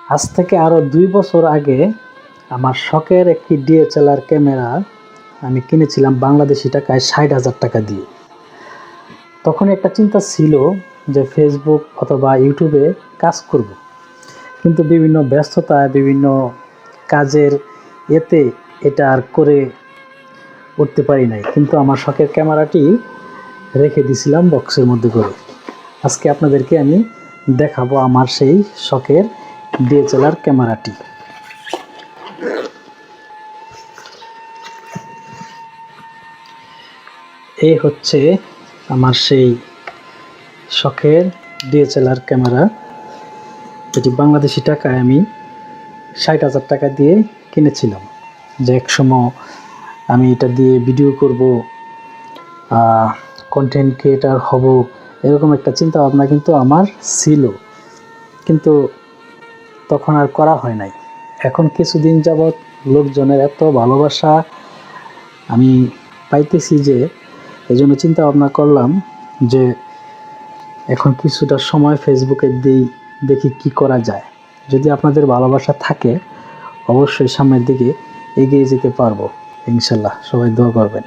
আজ থেকে আরও 2 বছর আগে আমার শখের একটি ডিএসএলআর ক্যামেরা আমি কিনেছিলাম বাংলাদেশি টাকায় 60,000 টাকা দিয়ে। তখন একটা চিন্তা ছিল যে ফেসবুক অথবা ইউটিউবে কাজ করব, কিন্তু বিভিন্ন ব্যস্ততায় বিভিন্ন কাজের এটা আর করে উঠতে পারি নাই। কিন্তু আমার শখের ক্যামেরাটি রেখে দিয়েছিলাম বক্সের মধ্যে করে। আজকে আপনাদেরকে আমি দেখাবো আমার সেই শখের ডিএসএলআর ক্যামেরাটি। এই হচ্ছে আমার সেই শখের ডিএসএলআর ক্যামেরা। এটি বাংলাদেশি টাকায় আমি 60,000 টাকা দিয়ে কিনেছিলাম, যে একসময় আমি এটা দিয়ে ভিডিও করব, কন্টেন্ট ক্রিয়েটার হব, এরকম একটা চিন্তা ভাবনা কিন্তু আমার ছিল, কিন্তু তখন আর করা হয় নাই। এখন কিছুদিন যাবৎ লোকজনের এত ভালোবাসা আমি পাইতেছি যে এজন্য চিন্তা ভাবনা করলাম যে এখন কিছুটা সময় ফেসবুকে দেখি কি করা যায়। যদি আপনাদের ভালোবাসা থাকে অবশ্যই সামনের দিকে এগিয়ে যেতে পারবো ইনশাল্লাহ। সবাই দোয়া করবেন।